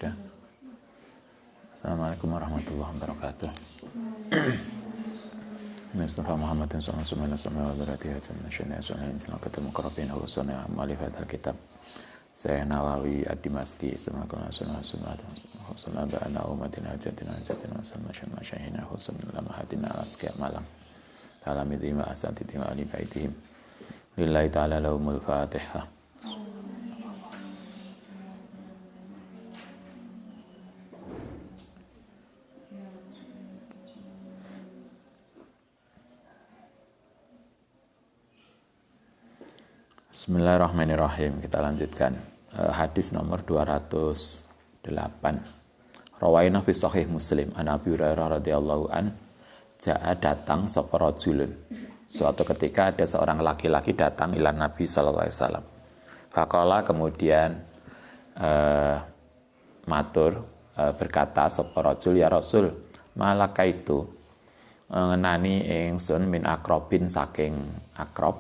Sudah. Assalamualaikum warahmatullahi wabarakatuh. Mustafa Muhammad sallallahu alaihi wasallam wa baratihi wa sallam ketemu qarabin husna amali fadal kitab. Saya Nawawi Ad-Dimashqi husna ba'ana umatina jatina masyayina husna lamahatina alasqiya malam talamidhi ma asatidhi wa ali baitihim lillahi ta'ala lahumul fatihah. Bismillahirrahmanirrahim. Kita lanjutkan hadis nomor 208. Rawaina fi sahih Muslim an Abi Hurairah radhiyallahu an jaa datang sapa rajulun. Suatu ketika ada seorang laki-laki datang ila Nabi sallallahu alaihi wasallam. Faqala kemudian berkata sapa rajul, ya Rasul, malaka itu ngenani ingsun min akrobin saking akrob.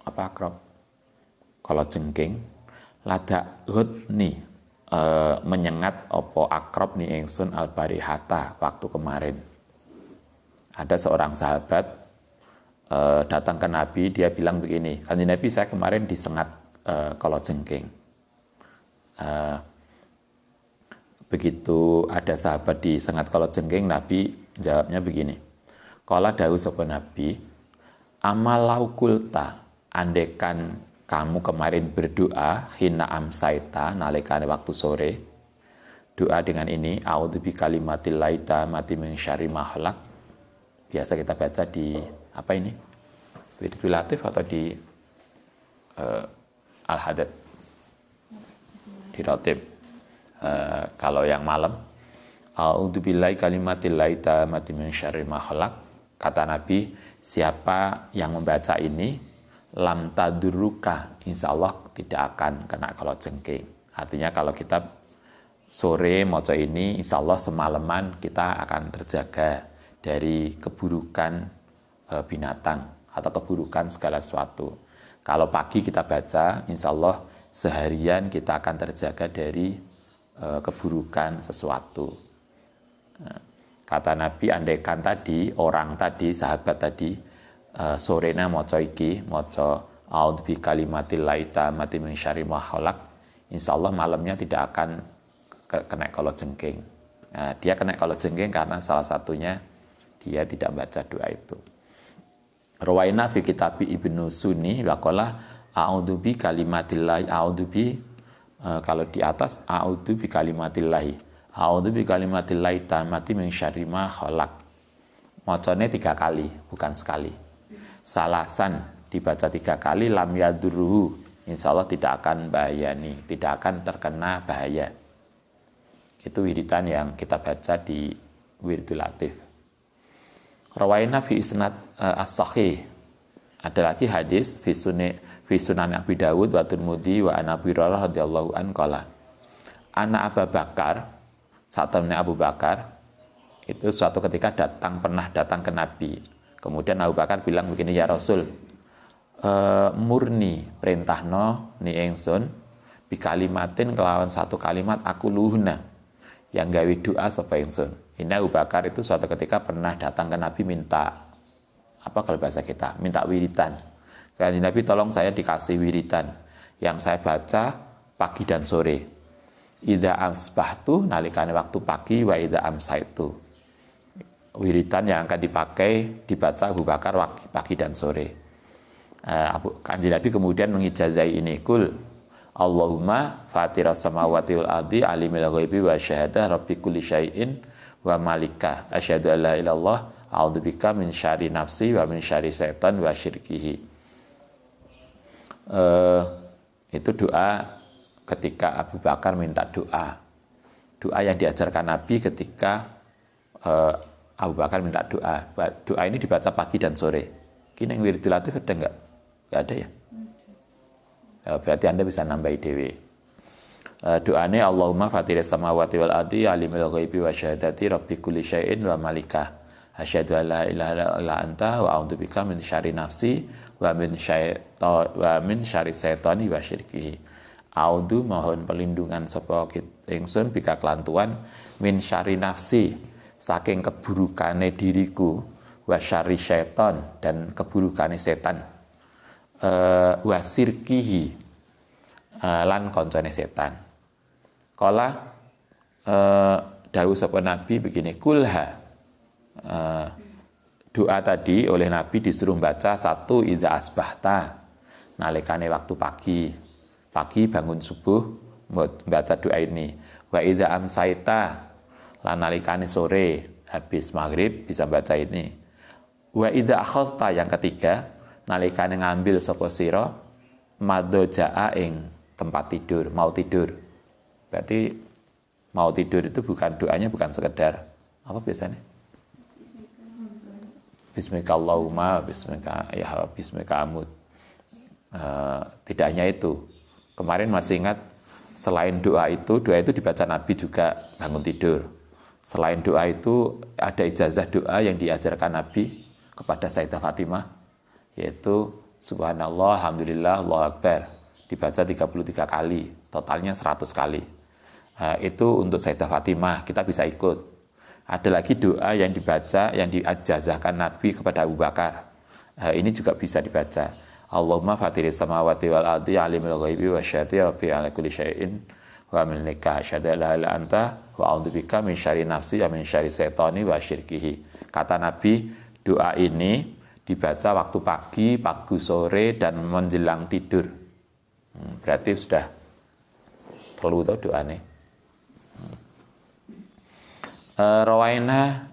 Apa akrob? Kalau jengking lada hudni menyengat opo akrob ni ingsun albarihata waktu kemarin. Ada seorang sahabat datang ke Nabi, dia bilang begini, kanjeng Nabi, saya kemarin disengat kalau jengking. Begitu ada sahabat disengat kalau jengking, Nabi jawabnya begini, qala dawu sapa Nabi, amalau kulta, andekan kamu kemarin berdoa hina amsaita nalikane waktu sore, doa dengan ini, a'udzu bikalimatil laita mati min syarri ma khalaq. Biasa kita baca di apa ini? Wiridul Latif atau di Al-Hadad? Di Ratib. Kalau yang malam, a'udzu billahi kalimatil laita mati min syarri ma khalaq. Kata Nabi, siapa yang membaca ini lam tadurruka, insya Allah tidak akan kena kalau jengking. Artinya kalau kita sore moco ini, insya Allah semalaman kita akan terjaga dari keburukan binatang atau keburukan segala sesuatu. Kalau pagi kita baca, insya Allah seharian kita akan terjaga dari keburukan sesuatu. Kata Nabi, andaikan tadi, orang tadi, sahabat tadi, sorena moco iki, moco a'udzu bi kalimatil laita mati min syarri ma khalaq, insyaallah malamnya tidak akan kena kalau jengking. Nah, dia kena kalau jengking karena salah satunya dia tidak baca doa itu. Rawaina fi kitab Ibnu Sunni wa qala a'udzu bi kalimatillahi a'udzu bi kalau di atas a'udzu bi kalimatillahi a'udzu bi kalimatillahi tamati min syarri ma khalaq. Mocone 3 kali, bukan sekali. Salasan dibaca 3 kali, lam yadurruhu, insya Allah tidak akan bahayani, tidak akan terkena bahaya. Itu wiridan yang kita baca di Wiridul Latif. Rawaina fi isnad as-sahih. Ada lagi hadis fi sunan Abi Dawud wa Tirmidzi wa an Abi Hurairah radhiyallahu an qala ana Abu Bakar, saat Abu Bakar itu suatu ketika pernah datang ke Nabi. Kemudian Abu Bakar bilang begini, ya Rasul, murni perintahno ni ingsun bi kalimatin kelawan satu kalimat aku luhuna yang gawe doa sapa ingsun. Ini Abu Bakar itu suatu ketika pernah datang ke Nabi minta apa kalau bahasa kita, minta wiridan. Kata Nabi, tolong saya dikasih wiridan yang saya baca pagi dan sore. Idza asbahtu nalikane waktu pagi wa idza amsaitu. Wiridan yang akan dibaca Abu Bakar pagi dan sore. Kanjeng Nabi kemudian mengijazai ini, kul Allahumma fatiras samawati wal ardi alimil ghaibi wa syahadah rabbi kulli syai'in wa malika asyhadu an la ilaha illallah a'udzubika min syarri nafsi wa min syarri syaitan wa syirkihi. Itu doa ketika Abu Bakar minta doa yang diajarkan Nabi ketika Abu Bakar minta doa. Doa ini dibaca pagi dan sore. Kini yang Wiridul Latif ada enggak? Enggak ada ya? Berarti Anda bisa nambahi dewe. Doanya Allahumma fatiris samawati wal ardi alimil ghaibi wa syahadati rabbi kulli syai'in wa malikah asyhadu an la ilaha illa anta wa a'udzubika min syarri nafsi wa min syarri syaitani wa syirkihi. A'udzu mohon perlindungan sapa ingsun bika kelantuan min syari nafsi saking keburukane diriku wa syari syaiton dan keburukane setan wa sirkihi lan koncone setan. Kala dawuh sapa Nabi begini, kulha doa tadi oleh Nabi disuruh baca satu idza asbahta nalikane waktu pagi bangun subuh baca doa ini, wa idza amsaita lan nalikane sore habis maghrib bisa baca ini, wa idza akhadta yang ketiga nalikane ngambil sapa sira madojaa ing tempat tidur, mau tidur. Berarti mau tidur itu bukan doanya bukan sekedar apa biasanya? Bismika Allahumma, bismika ya bismika amut. Tidak hanya itu. Kemarin masih ingat selain doa itu dibaca Nabi juga bangun tidur. Selain doa itu ada ijazah doa yang diajarkan Nabi kepada Sayyidah Fatimah, yaitu Subhanallah, Alhamdulillah, Allahu Akbar. Dibaca 33 kali, totalnya 100 kali. Itu untuk Sayyidah Fatimah, kita bisa ikut. Ada lagi doa yang dibaca, yang diajazahkan Nabi kepada Abu Bakar. Ini juga bisa dibaca. Allahumma fatiris samawati wal ardi alimul ghaibi wasyahadati rabbi ala kulli syai'in wa milika asyhadu la ilaha illa anta wa a'udzubika min syarri nafsi wa min syarri syaitani wa syirkihi. Kata Nabi, doa ini dibaca waktu pagi sore dan menjelang tidur. Berarti sudah telu to doane. Rawaina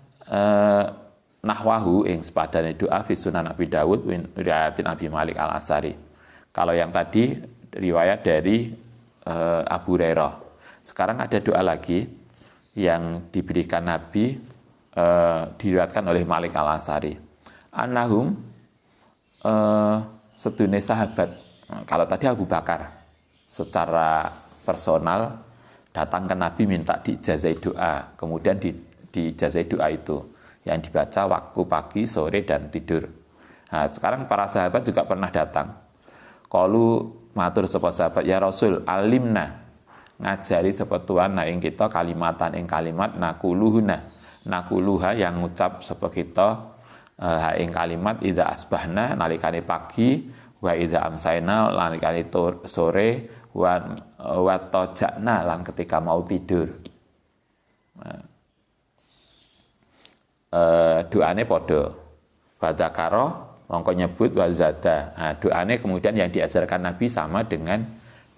nahwahu ing sepadane doa fi sunan Abi Dawud riwayatin Abi Malik Al-Asari. Kalau yang tadi riwayat dari Abu Hurairah. Sekarang ada doa lagi yang diberikan Nabi diriwayatkan oleh Malik Al-Asari. Annahum sedune sahabat. Kalau tadi Abu Bakar secara personal datang ke Nabi minta diijazai doa, kemudian diijazai doa itu yang dibaca waktu pagi, sore, dan tidur. Nah, sekarang para sahabat juga pernah datang. Qalu matur sapa sahabat, ya Rasul, alimna ngajari sapa Tuhan ing kita kalimatan ing kalimat nakuluha yang ngucap sapa kita ing kalimat idza asbahna nalikane pagi wa idza amsayna nalikane sore wa tajakna lan ketika mau tidur. Doane podo badakaro mongko nyebut wazada. Doane kemudian yang diajarkan Nabi sama dengan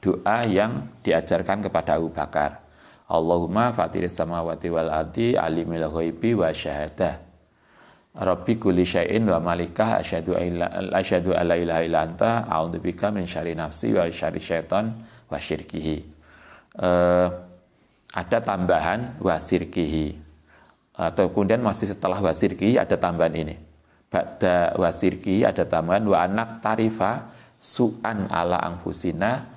doa yang diajarkan kepada Abu Bakar. Allahumma fatiris samawati wal ardi alimil ghaibi wa syahadah rabbi kulli syai'in wa malikah asyhadu alla ilaha illa anta a'udzubika min syarri nafsi wa syarri syaitan wa syirkihi. Ada tambahan wa sirkihi, atau kemudian masih setelah wa sirkihi ada tambahan ini. Ba'da wa sirkihi ada tambahan wa anak tarifa su'an ala anfusina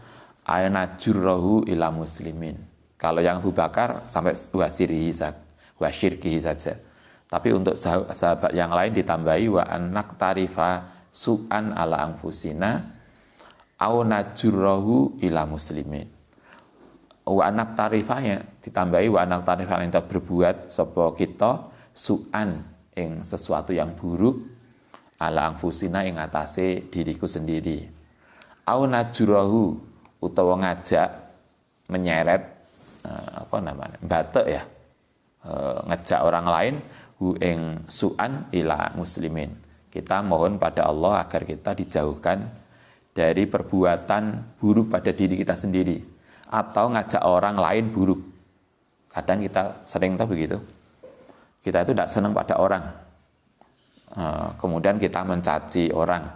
ayna jurrahu ila muslimin. Kalau yang Abu Bakar sampai wa syirkihi saja. Tapi untuk sahabat yang lain ditambahi wa anak tarifa su'an ala anfusina au najurrahu ila muslimin. Wa anak tarifahnya ditambahi wa anak tarifah yang kita berbuat sapa kita su'an ing sesuatu yang buruk ala anfusina ing atase diriku sendiri. Au najurrahu utawa ngajak menyeret batek ya. Ngajak orang lain hu ing su'an ila muslimin. Kita mohon pada Allah agar kita dijauhkan dari perbuatan buruk pada diri kita sendiri atau ngajak orang lain buruk. Kadang kita sering tahu begitu. Kita itu tidak senang pada orang. Kemudian kita mencaci orang.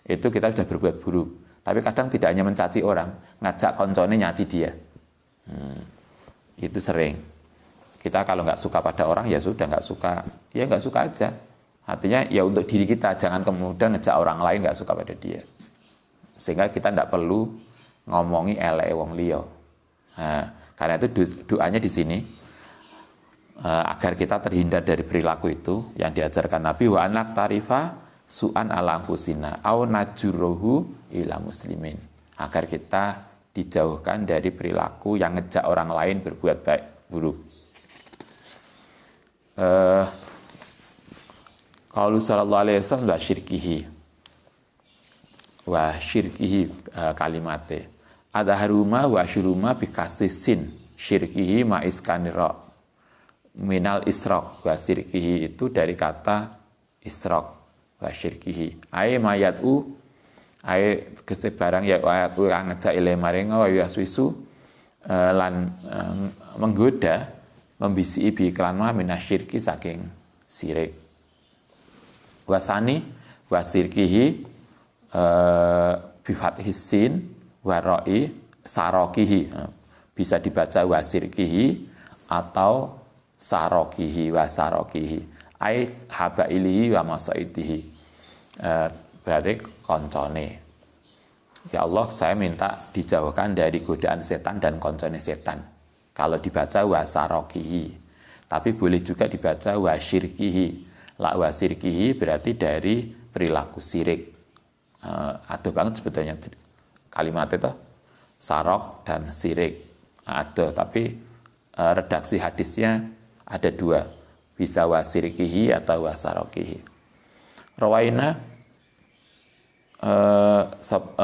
Itu kita sudah berbuat buruk. Tapi kadang tidak hanya mencaci orang, ngajak koncone nyaci dia. Itu sering. Kita kalau nggak suka pada orang ya sudah nggak suka, ya nggak suka aja. Artinya ya untuk diri kita, jangan kemudian ngejak orang lain nggak suka pada dia. Sehingga kita tidak perlu ngomongi elek wong liya. Karena itu doanya di sini agar kita terhindar dari perilaku itu yang diajarkan Nabi wa anak tarifa su'an ala anfusina au najurruhu ila muslimin. agar kita dijauhkan dari perilaku yang ngejak orang lain berbuat baik buruk. Qaulu sallallahu alaihi wasallam wa syirkihi kalimate ada haruma wa syuruma bikasisin syirkihi ma iskanira minal israq wa syirkihi itu dari kata israq wa syirkihi ai mayatu ai kesebarang ya ayat kang ngejak ile maring wa waswisu lan menggoda membisi bi iklan ma minasyirki saking sirik wasani wasirkihi bifat hisin waroi sarokihi bisa dibaca wasirkihi atau sarokihi wasarokihi ai habailihi wa masaitihi berarti koncone. Ya Allah, saya minta dijauhkan dari godaan setan dan koncone setan. Kalau dibaca wasarokihi, tapi boleh juga dibaca wasyirkihi. La wasirkihi berarti dari perilaku sirik. Aduh banget sebetulnya kalimat itu sarok dan sirik. Aduh, tapi redaksi hadisnya ada dua, bisa wasirkihi atau wasarokihi. Rawaina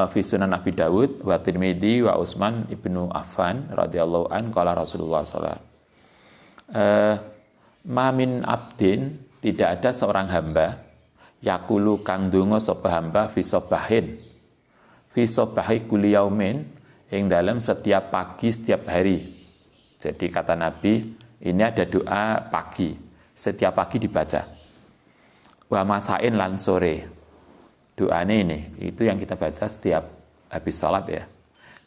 fi Sunan Abi Dawud wa Tirmidzi wa Utsman ibnu Affan radhiyallahu an qala Rasulullah sallallahu alaihi wasallam ma min abdin tidak ada seorang hamba yakulu kang donga sapa hamba fi sabahi kulli yaumin ing dalam setiap pagi setiap hari. Jadi kata Nabi ini ada doa pagi, setiap pagi dibaca. Wa masain lan sore. Doanya ini, itu yang kita baca setiap habis salat ya.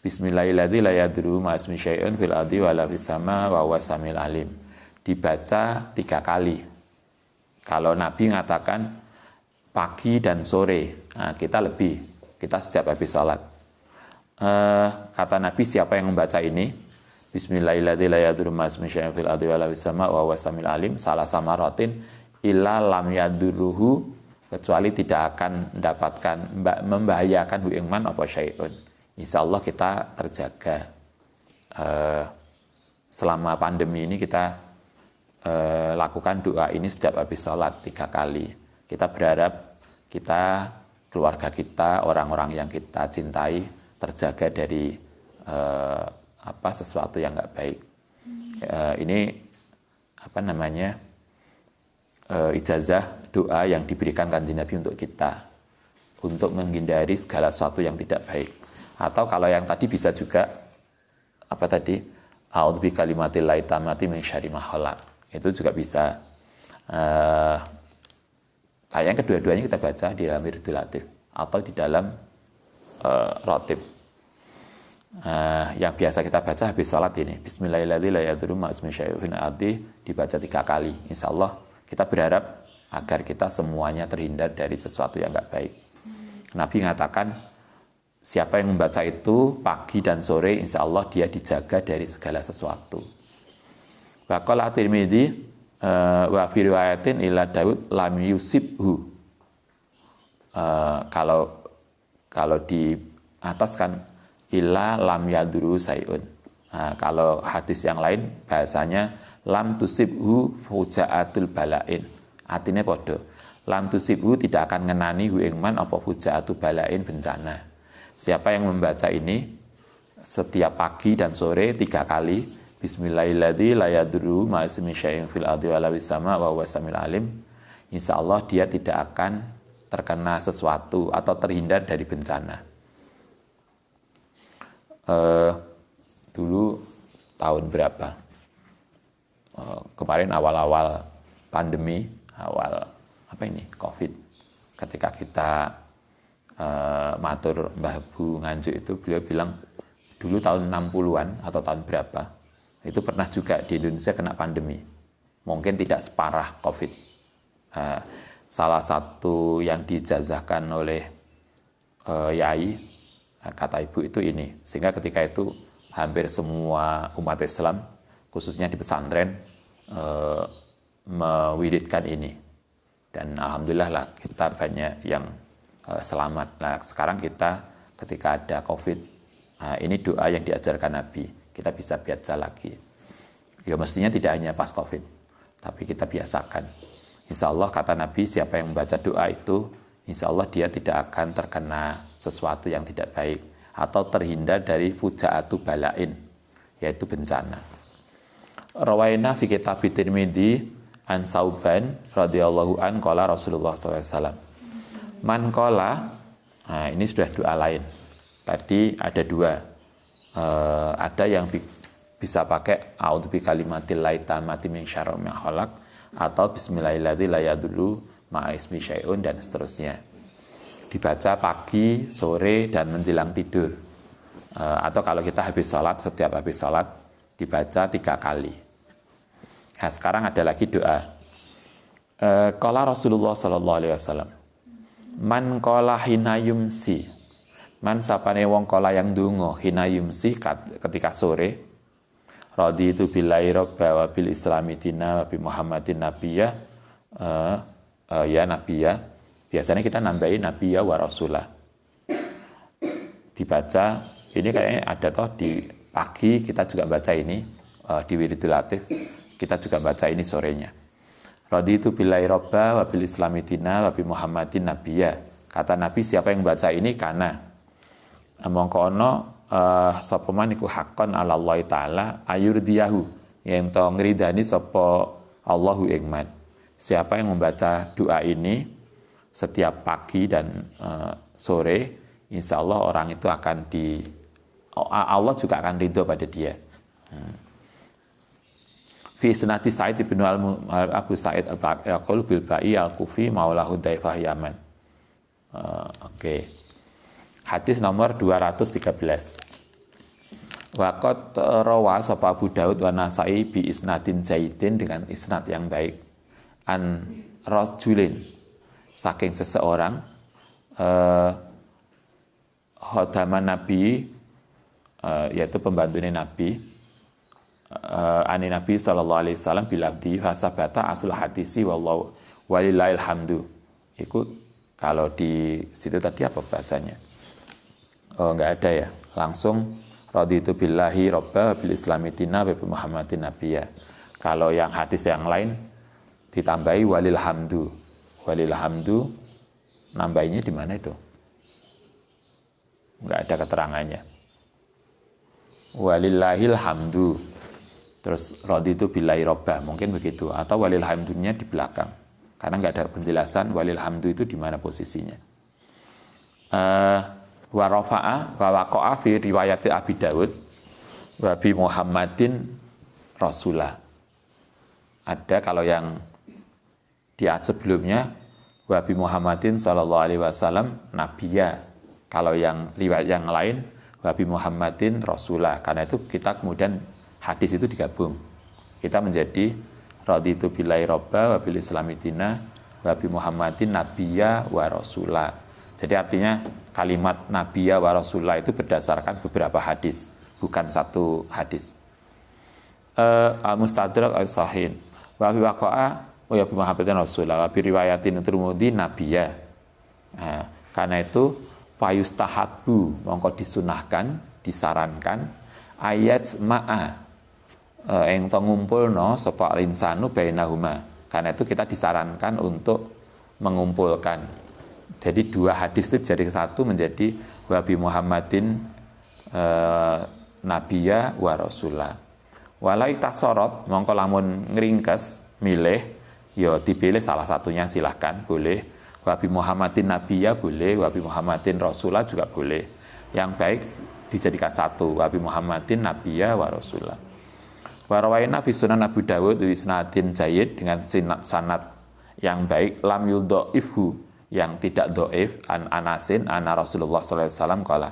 Bismillahirrahmanirrahim la yadru ma ismi syai'un fil ardi wa la fis sama wa huwas samiul alim. Dibaca 3 kali. Kalau Nabi mengatakan pagi dan sore, nah kita setiap habis salat. Kata Nabi siapa yang membaca ini? Bismillahirrahmanirrahim la yadru ma ismi syai'un fil ardi wa la fis sama wa huwas samiul alim. Salah samaratin illa lam yadurruhu kecuali tidak akan mendapatkan membahayakan hu ing man apa syai'un. Insyaallah kita terjaga. Selama pandemi ini kita lakukan doa ini setiap habis sholat 3 kali. Kita berharap kita, keluarga kita, orang-orang yang kita cintai terjaga dari sesuatu yang nggak baik. Ini ijazah doa yang diberikan Kanjeng Nabi untuk kita untuk menghindari segala sesuatu yang tidak baik. Atau kalau yang tadi bisa juga a'udzu bi kalimatillahi tammati min syarri ma khalaq. Itu juga bisa. Kayaknya kedua-duanya kita baca di dalam wirdul latif atau di dalam rotib. Yang biasa kita baca habis salat ini Bismillahirrahmanirrahim la yadurru ma ismi syai'un fil ardi dibaca 3 kali. Insyaallah kita berharap agar kita semuanya terhindar dari sesuatu yang enggak baik. Nabi mengatakan siapa yang membaca itu pagi dan sore insya Allah dia dijaga dari segala sesuatu. Wa qala Tirmidzi wa fi riwayatin ila Daud lam yusibhu. Kalau di atas kan illa lam yaduru sayun. Kalau hadis yang lain bahasanya lam tusibhu fujaatul balain. Artinya podo. Lam tusibhu tidak akan ngenani hu ing man apa fujaatul balain bencana. Siapa yang membaca ini setiap pagi dan sore 3 kali Bismillahirrahmanirrahim la yadurru ma ismi syai'in fil ardi wa la fis sama wa huwas samiul alim. Insyaallah dia tidak akan terkena sesuatu atau terhindar dari bencana. Dulu tahun berapa? Kemarin awal-awal pandemi, COVID, ketika kita matur Mbah Bu Nganjuk itu, beliau bilang dulu tahun 60-an atau tahun berapa, itu pernah juga di Indonesia kena pandemi. Mungkin tidak separah COVID. Salah satu yang dijazahkan oleh Yai, kata ibu itu ini, sehingga ketika itu hampir semua umat Islam khususnya di pesantren mewiridkan ini, dan alhamdulillah lah kita banyak yang selamat. Nah sekarang kita ketika ada COVID Nah, ini doa yang diajarkan Nabi. Kita bisa baca lagi. Ya mestinya tidak hanya pas COVID, tapi kita biasakan. Insya Allah kata Nabi, siapa yang membaca doa itu, insya Allah dia tidak akan terkena sesuatu yang tidak baik atau terhindar dari fujaatu balain, yaitu bencana. Rawaina fi kitab Tirmidzi an Sauban radhiyallahu an qala Rasulullah sallallahu alaihi wasallam. Man qala, nah ini sudah doa lain. Tadi ada dua. Ada yang bisa pakai a'udzu bi kalimatillahi tammati min syarri ma khalaq atau bismillahirrahmanirrahim la yadullu ma'a ismi syai'un dan seterusnya. Dibaca pagi, sore dan menjelang tidur. Atau kalau kita habis sholat, setiap habis sholat dibaca 3 kali. Nah, sekarang ada lagi doa. Qala Rasulullah sallallahu alaihi wasallam. Man qala hina yumsi. Man sapane wong qala yang ndonga hina yumsi ketika sore. Raditu billahi robba wa bil islami dina wa bi Muhammadin nabiyya. Ya nabiyya. Biasanya kita nambahin nabiyya wa rasulah. Dibaca, ini kayaknya ada toh di pagi kita juga baca ini, di Wiridul Latif kita juga baca ini sorenya. Raditu billahi robba wa bil islami dina wa bi Muhammadin nabiyya. Kata Nabi, siapa yang baca ini kana mongko ana sapa man iku hakon ala Allah taala ayurdiyahu yang to ngridani sapa Allahu ing man. Siapa yang membaca doa ini setiap pagi dan sore, insya Allah orang itu akan Allah juga akan ridho pada dia. Fi sanati Sa'id bin Abu Sa'id al-Yaqul bil Ba'i al-Kufi maulahu Daifah Yaman. Oke. Hadis nomor 213. Waqat rawa sapa Abu Daud wa Nasai bi isnadin jaidin dengan isnad yang baik. An rajulin saking seseorang khadaman Nabi yaitu pembantunya Nabi ani Nabi sallallahu alaihi wasallam bilabdi fasabata asal hadisi wallahu walillahil hamdu. Itu kalau di situ tadi apa bahasanya? Oh, enggak ada ya. Langsung raditu billahi robba bil islami dina wa bi Muhammadin nabiyya. Kalau yang hadis yang lain ditambahi walil hamdu. Walil hamdu nambahinnya di mana itu? Enggak ada keterangannya. Walillahil hamdu. Terus raditu billahi robba, mungkin begitu, atau walil hamdunya di belakang. Karena enggak ada penjelasan walil hamdu itu di mana posisinya. Wa rafa'a wa waqa'a fi riwayat Abi Dawud wa bi Muhammadin Rasulah. Ada kalau yang di ayat sebelumnya wa bi Muhammadin sallallahu alaihi wasallam nabiyya. Kalau yang riwayat yang lain wa bi Muhammadin Rasulah. Karena itu kita kemudian hadis itu digabung. Kita menjadi raditu billahi robba wa bil islami dina wa bi Muhammadin nabiyya wa rasulah. Jadi artinya kalimat nabiyya wa rasulah itu berdasarkan beberapa hadis, bukan satu hadis. Al-Mustadrak al-Sahih wa bi waqa'a wa bi Muhammadin rasulah wa bi riwayatin Tirmidzi nabiyya. Nah, karena itu fayustahabbu mongko disunahkan, disarankan ayat ma'a yang ngumpulno sapa insanu bainahuma. Karena itu kita disarankan untuk mengumpulkan. Jadi dua hadis itu jadi satu menjadi wa bi Muhammadin nabiyya wa rasulah. Walau iktasorot mongko lamun ngringkes milih ya dipilih salah satunya silahkan boleh. Wa bi Muhammadin nabiyya boleh, wa bi Muhammadin rasulah juga boleh. Yang baik dijadikan satu, wa bi Muhammadin nabiyya wa rasulah. Wa rawaina fi Sunan Abu Dawud bi isnadin jayyid dengan sanad yang baik lam yudhaifhu yang tidak dhaif an Anasin anna Rasulullah sallallahu alaihi wasallam qala.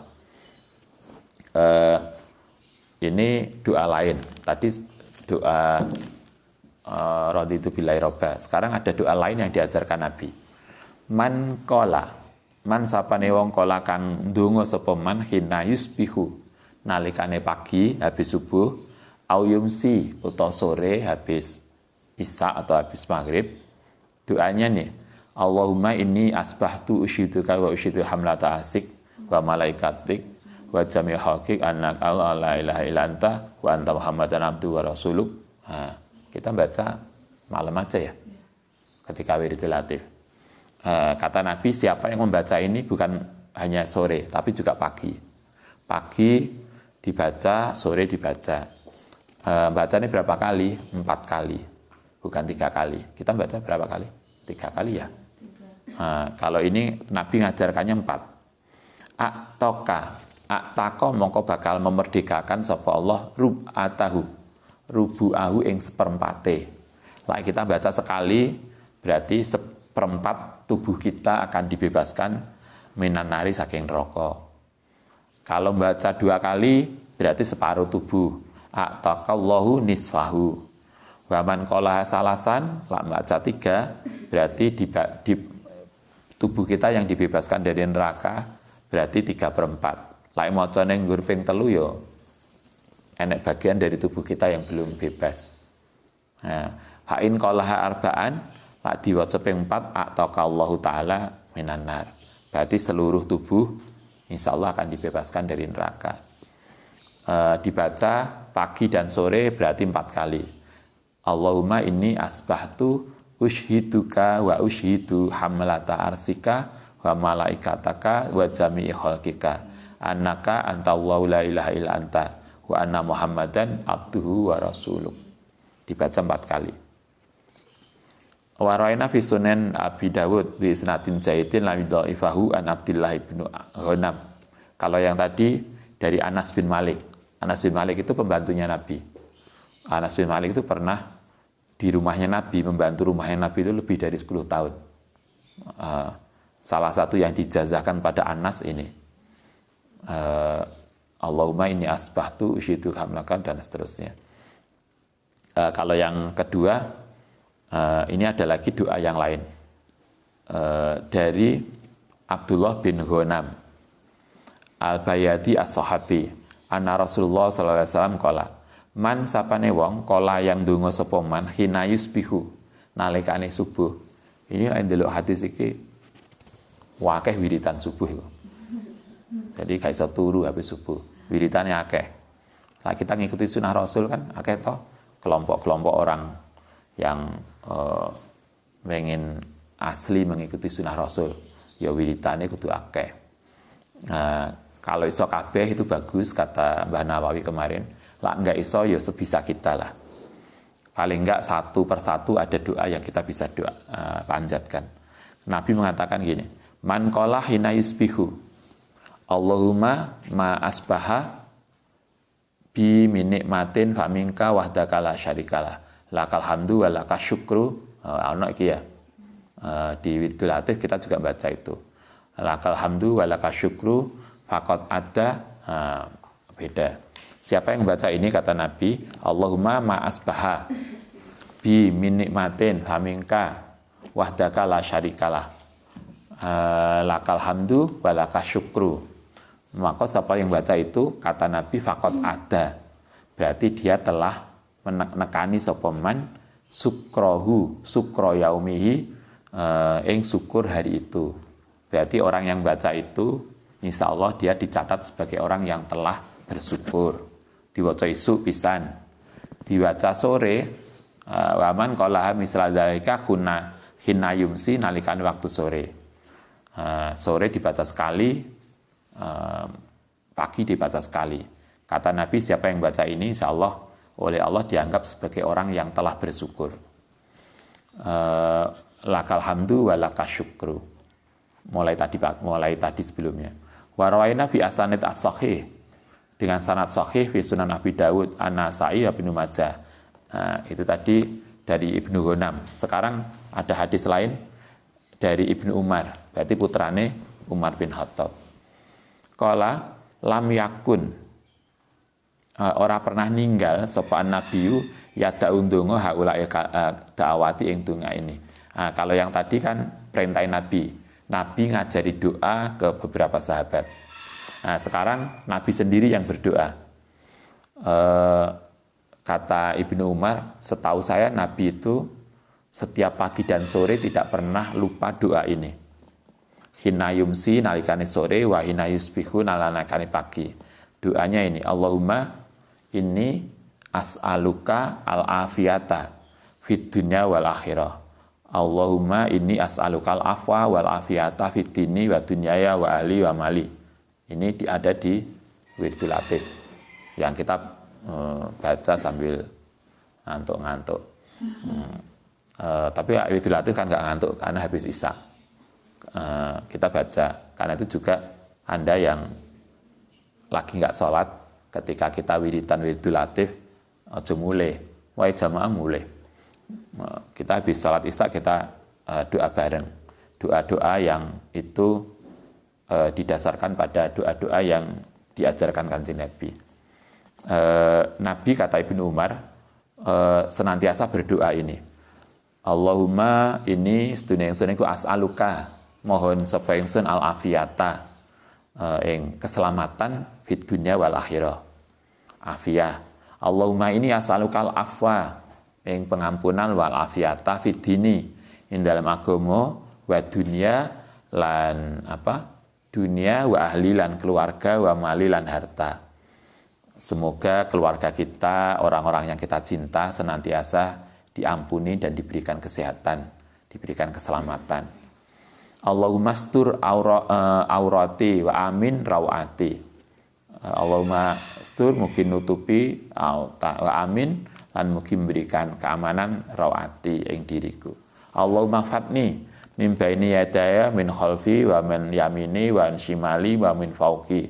Ini doa lain. Tadi doa raditu billahi robba. Sekarang ada doa lain yang diajarkan Nabi. Man qala, man sapane wong qala kang ndonga sapa man hina yusbihu nalikane pagi habis subuh au yumsi utawa sore habis isya atau habis maghrib. Doanya nih, Allahumma inni asbahtu usyiduka wa usyidu hamlata asik wa malaikatik wa jami'il khalqik annaka la ilaha illa anta wa anta Muhammadan abduhu wa rasuluk. Nah, kita baca malam aja ya ketika wiridul latif. Kata Nabi, siapa yang membaca ini bukan hanya sore tapi juga pagi. Pagi dibaca, sore dibaca. Bacanya berapa kali? 4 kali, bukan 3 kali. Kita baca berapa kali? 3 kali ya. Kalau ini Nabi ngajarkannya 4. Aktaka mongko bakal memerdekakan sapa Allah rubu'ahu ing seperempate. Lah kita baca sekali berarti seperempat tubuh kita akan dibebaskan minan nari saking neraka. Kalau baca 2 kali berarti separuh tubuh. Ataqallahu nisfahu. Wa man qala salasan, lah baca 3 berarti di tubuh kita yang dibebaskan dari neraka berarti 3/4. Lah maca ning nggur ping 3 yo enek bagian dari tubuh kita yang belum bebas. Nah, ha'in qalaha arba'an, lah diwaca ping 4 ataqallahu taala minan nar. Berarti seluruh tubuh insyaallah akan dibebaskan dari neraka. Dibaca pagi dan sore berarti 4 kali. Allahumma inni asbahtu ushiduka wa ushidu hamlata arsika wa malaikataka wa jami'i khalqika annaka antallahu la ilaha illa anta wa anna Muhammadan abduhu wa rasuluk. Dibaca 4 kali. Wa ra'ayna fi sunan Abi Dawud bi isnadin jaidin lam dhaifahu an Abdullah bin Ghanam. Kalau yang tadi dari Anas bin Malik. Anas bin Malik itu pembantunya Nabi. Anas bin Malik itu pernah di rumahnya Nabi, membantu rumahnya Nabi itu lebih dari 10 tahun. Salah satu yang dijazahkan pada Anas ini. Allahumma inni asbahtu ushidu hamlakan dan seterusnya. Kalau yang kedua, ini ada lagi doa yang lain. Dari Abdullah bin Ghanam Al-Bayadi As-Sahabi. Anna Rasulullah sallallahu alaihi wasallam qala, man sapane wong qala yang ndonga sapa man hina yusbihu nalikane subuh. Ini lain delok hadis iki wakeh wiritan subuh itu. Jadi gak iso turu habis subuh. Wiritane akeh. Lah kita ngikuti sunah Rasul kan akeh toh kelompok-kelompok orang yang pengen asli mengikuti sunah Rasul. Ya wiritane kudu akeh. Kalau iso kabeh itu bagus kata Mbah Nawawi kemarin. Lah enggak iso ya sebisa kita lah. Paling enggak 1 persatu ada doa yang kita bisa panjatkan. Nabi mengatakan gini, man qala hina yusbihu Allahumma ma asbaha bi min nikmatin fa minka wahdaka la syarikalah lakal hamdu wa lakal syukru. Ana iki ya. Di Wiridul Latif kita juga baca itu. Lakal hamdu wa lakal syukru faqad ada. Beda. Siapa yang baca ini kata Nabi, Allahumma ma asbaha bi min nikmatin fa minka wahdaka la syarikalah lakal hamdu wa lakal syukru. Maka siapa yang baca itu kata Nabi faqad ada. Berarti dia telah menekani sapa man sukro yaumihi ing syukur hari itu. Berarti orang yang baca itu insya Allah dia dicatat sebagai orang yang telah bersyukur. Diwaca isuk pisan, diwaca sore waman qalaha misla dzalika hina yumsi nalikan waktu sore. Sore dibaca sekali, pagi dibaca sekali. Kata Nabi siapa yang baca ini insya Allah oleh Allah dianggap sebagai orang yang telah bersyukur. Lakal hamdu wa lakal syukru. Mulai tadi sebelumnya. Wa rawaina fi asanid as-sahih dengan sanad sahih fi Sunan Abi Dawud An-Nasa'i Ibnu Majah. Itu tadi dari Ibnu Ghanam. Sekarang ada hadis lain dari Ibnu Umar, berarti putrane Umar bin Khattab. Qala lam yakun ora pernah ninggal sapa nabiyu ya daundonga haula da'awati ing donga ini. Kalau yang tadi kan perintah Nabi ngajari doa ke beberapa sahabat. Nah, sekarang Nabi sendiri yang berdoa. Kata Ibnu Umar, setahu saya Nabi itu setiap pagi dan sore tidak pernah lupa doa ini. hina yumsi nalikane sore, wa hina yusbihu nalikane pagi. Doanya ini, Allahumma inni as'aluka al-afiyata fid dunya wal akhirah. Allahumma inni as'aluka al-afwa wal afiyata fid dini wa dunyaya wa ahli wa mali. Ini ada di Wiridul Latif yang kita baca sambil ngantuk-ngantuk. Tapi Wiridul Latif kan nggak ngantuk karena habis isya. Kita baca, karena itu juga Anda yang lagi nggak sholat, ketika kita wiridan Wiridul Latif, aja mulai, wae jamaah mulai. Kita habis sholat isya kita doa bareng, doa-doa yang itu didasarkan pada doa-doa yang diajarkan Kanjeng Nabi. Nabi, kata Ibnu Umar, senantiasa berdoa ini, Allahumma ini sedunia ingsun iku as'aluka, mohon sapa ingsun al-afiyata, ing keselamatan fid dunya wal akhirah, afiyah. Allahumma ini as'aluka al-afwa, ing pengampunan wal afiyata fid dini, ing dalam agama, wa dunya lan dunia, wa ahli lan keluarga, wa mali lan harta. Semoga keluarga kita, orang-orang yang kita cinta senantiasa diampuni dan diberikan kesehatan, diberikan keselamatan. Allahumma stur aurati wa amin rawati. Allahumma stur, mungkin nutupi, wa amin lan mungkin memberikan keamanan rawati ing diriku. Allahumma fatni min baini yadaya min khalfi wa min yamini wa min shimali wa min fauqi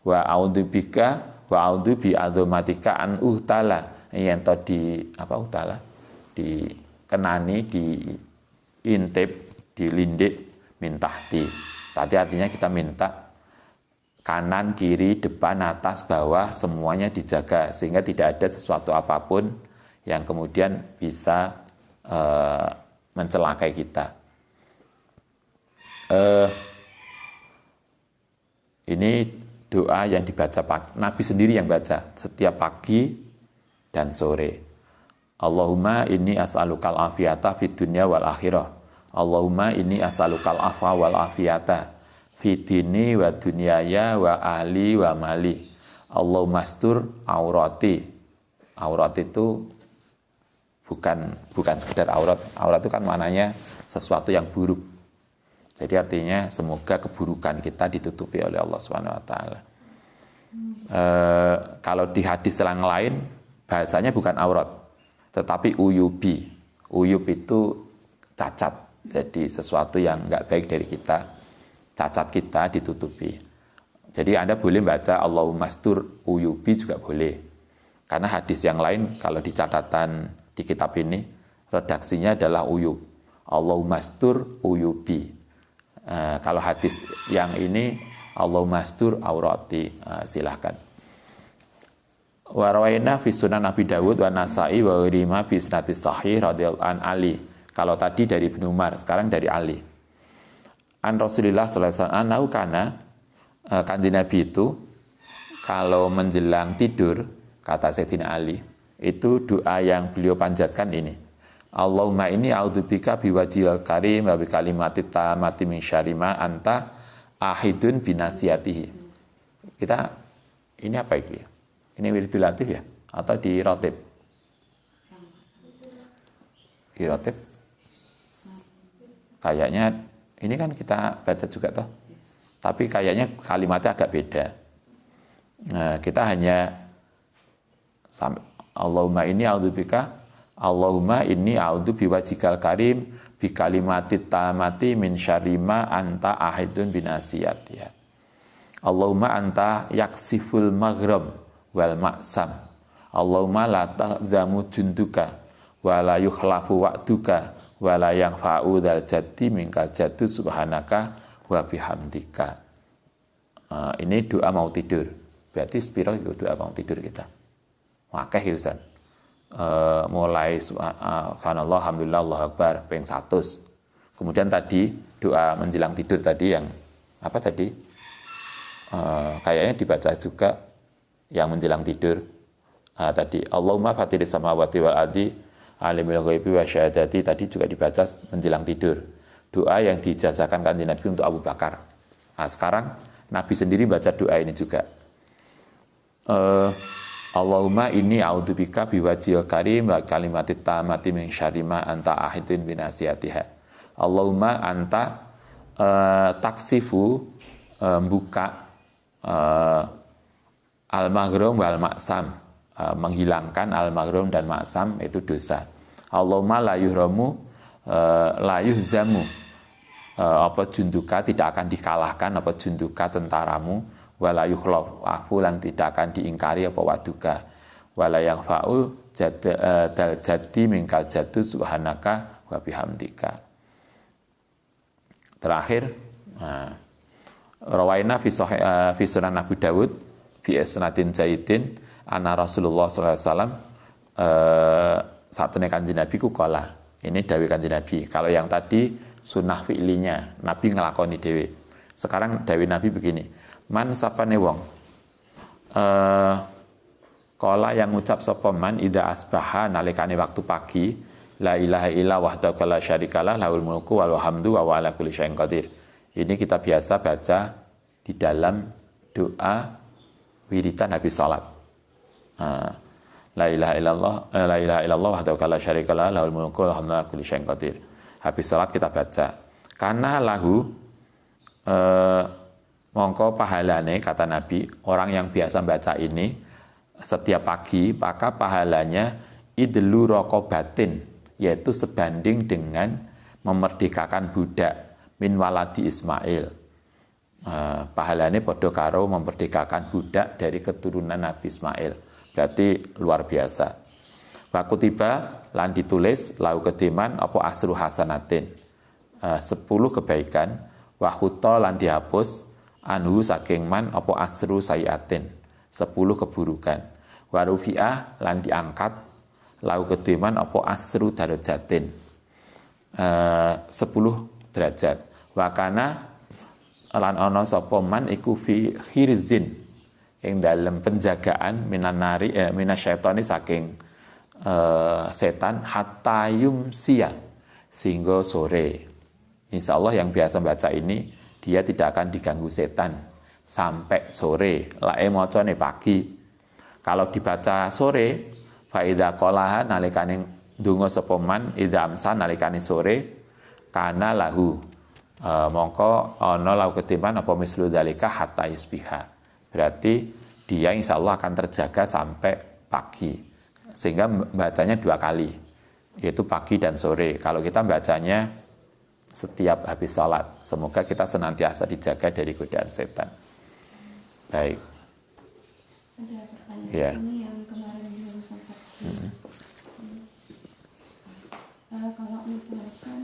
wa a'udzubika wa a'udzu bi azamatika an uhtala. Yang tadi uhtala dikenani, diintip, dilindik min tahti. Tadi artinya kita minta kanan, kiri, depan, atas, bawah semuanya dijaga sehingga tidak ada sesuatu apapun yang kemudian bisa mencelakai kita. Ini doa yang dibaca Nabi sendiri yang baca setiap pagi dan sore. Allahumma inni as'alukal afiyata fid dunya wal akhirah. Allahumma inni as'alukal afwa wal afiyata fid dini wa dunyaya wa ahli wa mali. Allahumma astur aurati. Aurat itu bukan sekedar aurat. Aurat itu kan maknanya sesuatu yang buruk. Jadi artinya semoga keburukan kita ditutupi oleh Allah Subhanahu wa taala. Kalau di hadis yang lain bahasanya bukan aurat, tetapi uyubi. Uyub itu cacat. Jadi sesuatu yang enggak baik dari kita, cacat kita ditutupi. Jadi Anda boleh baca Allahumma astur uyubi juga boleh. Karena hadis yang lain kalau di catatan di kitab ini redaksinya adalah uyub. Allahumma astur uyubi. Kalau hadis yang ini Allahumma astur aurati, silahkan. Wa rawaina fi sunan Abi Dawud wa Nasa'i wa ghairihima bi isnad sahih radhiyallahu an Ali. Kalau tadi dari Ibnu Umar, sekarang dari Ali. An Rasulillah sallallahu alaihi wasallam kana Kanjeng Nabi itu kalau menjelang tidur, kata Sayyidina Ali, itu doa yang beliau panjatkan ini. Allahumma inni a'udzubika biwajhil karim wa bi kalimatit tammati min syarri ma anta ahidun binasiyatihi. Kita ini apa itu ya? Ini Wiridul Latif ya? Atau di Rotib? Di Rotib? Kayaknya ini kan kita baca juga toh. Tapi kayaknya kalimatnya agak beda. Nah, kita hanya Allahumma inni a'udzubika, Allahumma inni a'udzu biwajhikal karim bi kalimatit tammati min syarri ma anta ahidun binasiyati. Allahumma anta yaksiful maghram wal ma'sam. Allahumma la tahzamu junduka wa la yukhlafu wa'duka wa la yanfa'u dzal jaddi minkal jaddu subhanaka wa bihamdika. Ini doa mau tidur. Berarti spiro itu doa mau tidur kita. Wakeh ya Ustaz. Mulai subhanallah, alhamdulillah, Allahu akbar ping 100. Kemudian tadi doa menjelang tidur tadi yang apa tadi? Kayaknya dibaca juga yang menjelang tidur. Tadi Allahumma fatiris samawati wal ardi alimul ghaibi wa syahadati, tadi juga dibaca menjelang tidur. doa yang diijazahkan Kanjeng Nabi untuk Abu Bakar. Nah, sekarang Nabi sendiri baca doa ini juga. Allahumma inni a'udzubika biwajhil karim wa kalimatit tammati min syarri ma anta ahidun binasiyatiha. Allahumma anta taksifu buka al-maghrum wal maksam, menghilangkan al-maghrum dan maksam itu dosa. Allahumma la yuhramu la yuhzamu, apa junduka tidak akan dikalahkan, apa junduka tentaramu, wala yukhlafu lan tidak akan diingkari apa waduka, wala yang fa'u dal jati mingkal jatu subhanaka wa bihamdika. Terakhir, rawaina fi sunan Abu Dawud fi isnadin jaidin anna Rasulullah sallallahu alaihi wasallam satune Kanjeng Nabi ku kala. Ini dawuh Kanjeng Nabi. Kalau yang tadi sunah fi'linya, Nabi ngelakoni dhewe. Sekarang dawuh Nabi begini, man sapane wong kala yang ngucap sapa man ida asbaha nalikane waktu pagi, la ilaha illa wahdahu la syarikalah lahul mulku wal hamdu wa ala kulli syai'in qadir. Ini kita biasa baca di dalam doa wiridan habis salat. La ilaha illallah wahdahu la syarikalah lahul mulku wal hamdu wa ala kulli syai'in qadir. Habis salat kita baca. Karena lahu mongko pahalane, kata Nabi, orang yang biasa baca ini setiap pagi, maka pahalanya idlu rokobatin, yaitu sebanding dengan memerdekakan budak min waladi Ismail. Pahalanya podo karo memerdekakan budak dari keturunan Nabi Ismail. Berarti luar biasa. Wakutiba lan ditulis lau kediman apa asru hasanatin, 10 kebaikan, wahuto lan dihapus anhu saking man apa asru sayiatin, 10 keburukan, warufi'ah lan diangkat lau kediman apa asru darajatin, 10 derajat, wakana lan ana sapa man iku fi khirzin ing dalam penjagaan minanari minasyaitani saking setan hatta yumsia, sehingga sore. Insya Allah yang biasa baca ini dia tidak akan diganggu setan sampai sore. Lae mocone pagi. Kalau dibaca sore, fa idza qalaha nalikane ndonga sapa man idza amsa nalikane sore, kana lahu mongko ana lahu ketiman apa mislu dalika hatta yusbiha. Berarti dia insya Allah akan terjaga sampai pagi. Sehingga bacanya 2 kali, yaitu pagi dan sore. Kalau kita bacanya setiap habis sholat, semoga kita senantiasa dijaga dari godaan setan. Baik. Ada pertanyaan Ya. ini yang kemarin baru sempat. Kalau misalkan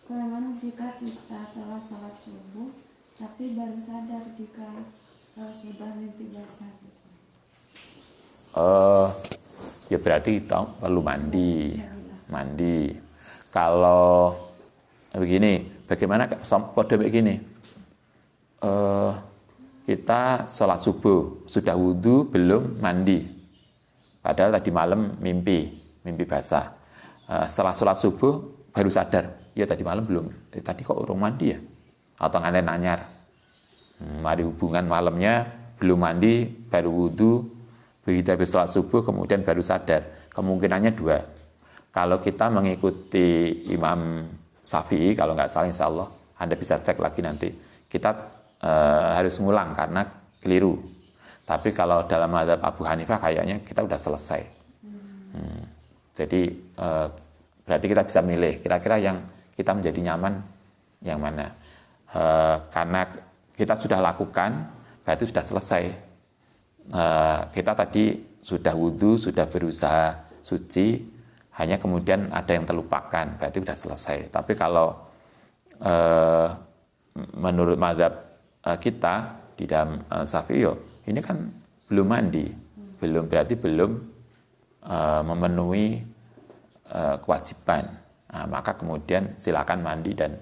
bagaimana jika kita telah sholat subuh, tapi baru sadar jika sudah mimpi basah? Ya berarti kita perlu mandi. Kalau begini, bagaimana pada begini? Kita sholat subuh, sudah wudhu, belum mandi. Padahal tadi malam mimpi basah. Setelah sholat subuh, baru sadar, ya tadi malam belum, tadi kok urung mandi ya? Atau nganten anyar. Mari hubungan malamnya, belum mandi, baru wudhu, begitu habis sholat subuh, kemudian baru sadar. Kemungkinannya 2. Kalau kita mengikuti Imam Syafi'i, kalau nggak salah insya Allah, Anda bisa cek lagi nanti. Kita harus ngulang karena keliru. Tapi kalau dalam mazhab Abu Hanifah kayaknya kita udah selesai. Jadi berarti kita bisa milih kira-kira yang kita menjadi nyaman yang mana. Karena kita sudah lakukan, berarti sudah selesai. Kita tadi sudah wudhu, sudah berusaha suci, hanya kemudian ada yang terlupakan, berarti sudah selesai. Tapi kalau menurut mazhab kita di dalam Syafi'i, ini kan belum mandi, berarti belum memenuhi kewajiban. Nah, maka kemudian silakan mandi dan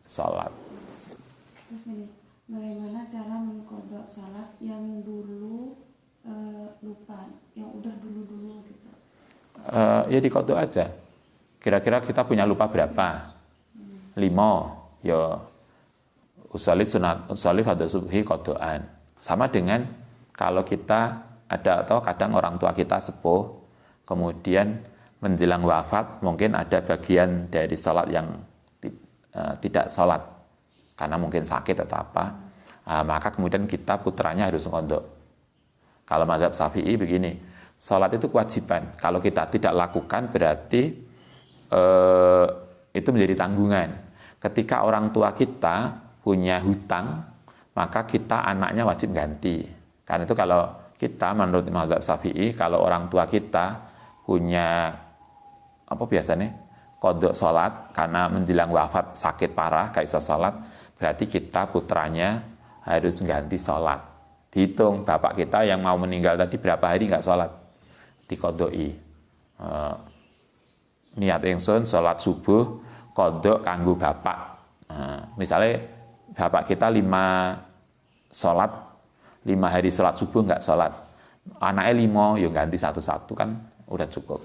sholat. Terus ini, bagaimana cara mengkodok sholat yang dulu lupa, yang udah dulu gitu? Ya dikodok aja. Kira-kira kita punya lupa berapa? ya usolli fardhu subhi qadaan. Sama dengan kalau kita ada atau kadang orang tua kita sepuh, kemudian menjelang wafat mungkin ada bagian dari sholat yang tidak sholat karena mungkin sakit atau apa, maka kemudian kita putranya harus ngondok. Kalau mazhab Syafi'i begini, sholat itu kewajiban. Kalau kita tidak lakukan berarti itu menjadi tanggungan. Ketika orang tua kita punya hutang, maka kita anaknya wajib ganti. Karena itu kalau kita menurut mazhab Syafi'i, kalau orang tua kita punya apa biasanya qadha sholat karena menjelang wafat sakit parah gak bisa sholat, berarti kita putranya harus ganti sholat. Dihitung bapak kita yang mau meninggal tadi berapa hari nggak sholat, diqadhoi. Niat ingsun sholat subuh qadha kanggo bapak. Misalnya bapak kita 5 hari sholat subuh nggak sholat, anaknya 5 ya ganti satu-satu kan udah cukup.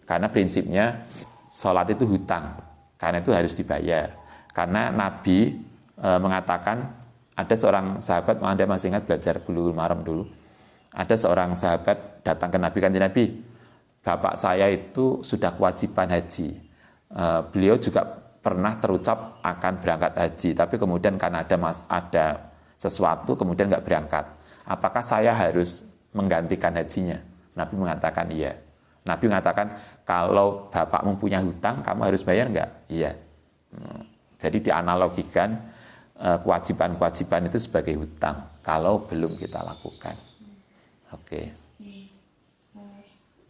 Karena prinsipnya sholat itu hutang, karena itu harus dibayar. Karena Nabi mengatakan, ada seorang sahabat, Anda masih ingat belajar Bulughul Maram dulu, ada seorang sahabat datang ke Nabi, kan Nabi, bapak saya itu sudah kewajiban haji, beliau juga pernah terucap akan berangkat haji, tapi kemudian karena ada sesuatu kemudian nggak berangkat, apakah saya harus menggantikan hajinya? Nabi mengatakan iya. Nabi mengatakan kalau bapak mempunyai hutang kamu harus bayar nggak? Iya. Jadi dianalogikan kewajiban-kewajiban itu sebagai hutang kalau belum kita lakukan. Oke.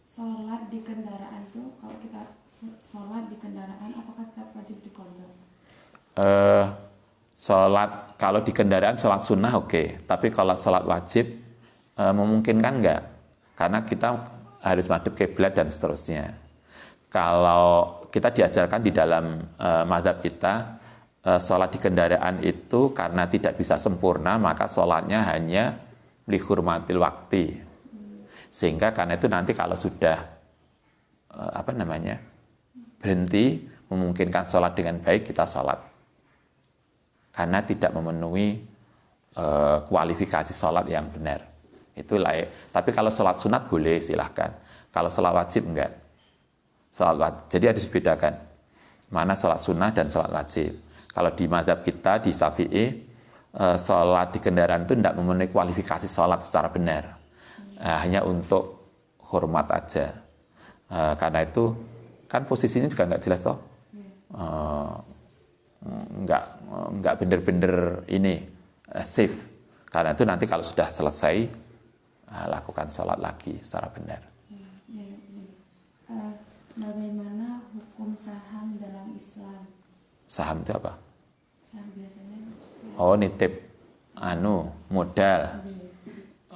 Sholat di kendaraan tuh, kalau kita sholat di kendaraan apakah tetap wajib diqadha? Sholat kalau di kendaraan sholat sunnah oke. Tapi kalau sholat wajib memungkinkan enggak? Karena kita harus madhep kiblat dan seterusnya. Kalau kita diajarkan di dalam mazhab kita, sholat di kendaraan itu karena tidak bisa sempurna, maka sholatnya hanya lihurmatil wakti. Sehingga karena itu nanti kalau sudah berhenti, memungkinkan sholat dengan baik, kita sholat. Karena tidak memenuhi kualifikasi sholat yang benar. Itu layak. Tapi kalau sholat sunat boleh, silahkan. Kalau sholat wajib enggak. Jadi harus dibedakan mana sholat sunnah dan sholat wajib. Kalau di mazhab kita di Syafi'i, sholat di kendaraan itu tidak memenuhi kualifikasi sholat secara benar, hanya untuk hormat aja. Karena itu kan posisinya juga nggak jelas toh, nggak bener-bener ini safe. Karena itu nanti kalau sudah selesai lakukan sholat lagi secara benar. Bagaimana hukum saham dalam Islam? Saham itu apa? Saham biasanya. Oh, nitip, modal.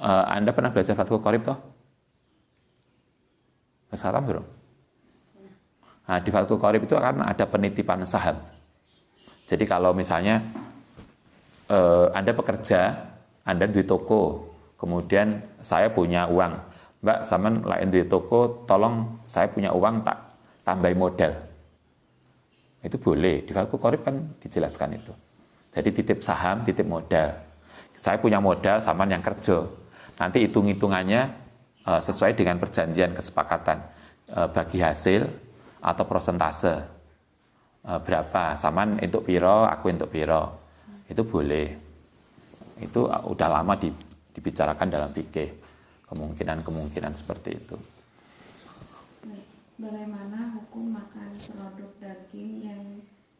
Anda pernah belajar Fathul Qorib toh? Sekarang belum? Nah, di Fathul Qorib itu akan ada penitipan saham. Jadi kalau misalnya Anda pekerja, Anda di toko, kemudian saya punya uang, Mbak, sampean lain di toko, tolong saya punya uang tak tambahin modal. Itu boleh, di Fathul Qorib kan dijelaskan itu. Jadi titip saham, titip modal. Saya punya modal, sampean yang kerja. Nanti hitung-hitungannya sesuai dengan perjanjian kesepakatan, bagi hasil atau persentase. Berapa, sampean untuk piro, aku untuk piro. Itu boleh. Itu udah lama dibicarakan dalam fikih. Kemungkinan seperti itu. Bagaimana hukum makan produk daging yang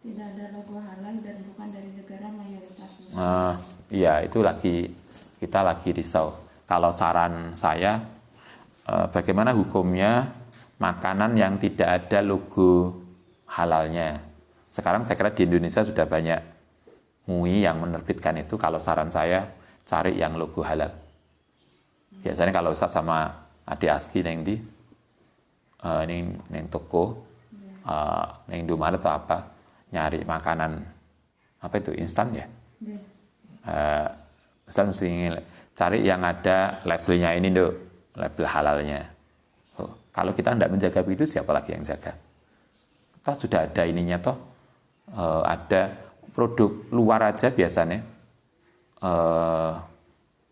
tidak ada logo halal dan bukan dari negara mayoritas Muslim? Iya, itu kita lagi risau. Kalau saran saya, bagaimana hukumnya makanan yang tidak ada logo halalnya? Sekarang saya kira di Indonesia sudah banyak MUI yang menerbitkan itu. Kalau saran saya, cari yang logo halal. Biasanya kalau Ustaz sama adik Aski neng toko, neng Indomaret atau apa, nyari makanan apa itu instan ya. Ustaz mesti cari yang ada labelnya ini dok, label halalnya. Kalau kita tidak menjaga begitu, siapa lagi yang jaga? Toh sudah ada ininya toh, ada produk luar aja biasanya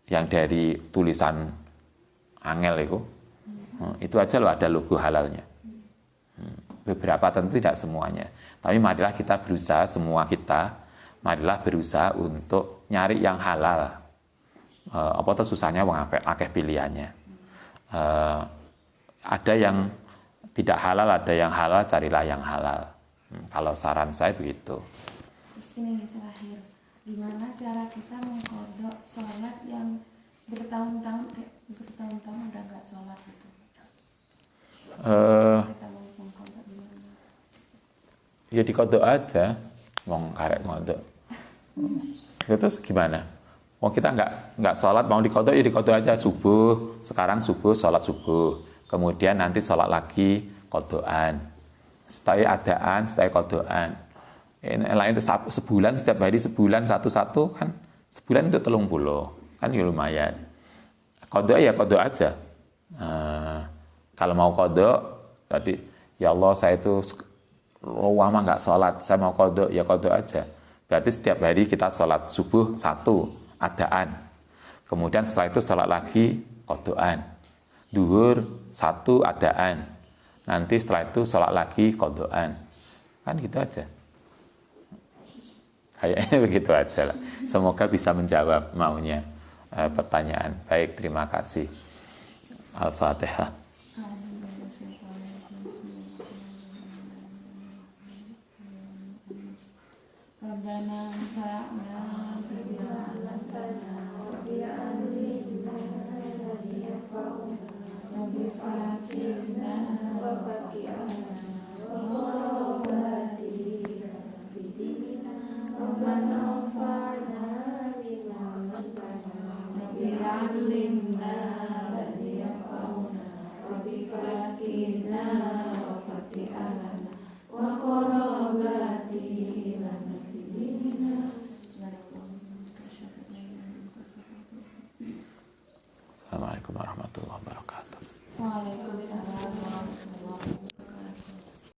yang dari tulisan angel itu aja loh ada logo halalnya. Beberapa tentu tidak semuanya, tapi marilah kita berusaha, marilah berusaha untuk nyari yang halal. Apa tuh susahnya akeh pilihannya. Ada yang tidak halal, ada yang halal, carilah yang halal. Kalau saran saya begitu. Terus ini terakhir, gimana cara kita mengkodok sholat yang bertahun-tahun udah nggak sholat gitu? Kita mau mengkodok gimana? Ya dikodok aja, mau karek ngodok. Terus gimana? Oh kita nggak sholat, mau dikodok ya dikodok aja subuh. Sekarang subuh, sholat subuh. Kemudian nanti sholat lagi kodokan. Setelah adaan, setelah kodokan. Lain itu sebulan, setiap hari sebulan satu-satu kan. Sebulan itu 30, kan ya lumayan. Kodok ya kodok aja. Kalau mau kodok, berarti ya Allah saya itu lama nggak sholat, saya mau kodok, ya kodok aja. Berarti setiap hari kita sholat subuh 1, adaan. Kemudian setelah itu sholat lagi kodokan. Duhur 1, adaan. Nanti setelah itu sholat lagi kodokan. Kan gitu aja. Kayaknya begitu aja lah. Semoga bisa menjawab maunya pertanyaan. Baik, terima kasih. Al-Fatihah. Rabbana anfa'na bima 'allamtana wa bi'allimna wa yanfa'una wa bifatina wa faqi'ana wa rabbana bidina Rabbana anfa'na bima 'allamtana wa bi'allimna wa yanfa'una wa bifatina wa faqi'ana wa qarabatina. Assalamualaikum warahmatullahi wabarakatuh. Waalaikumsalam.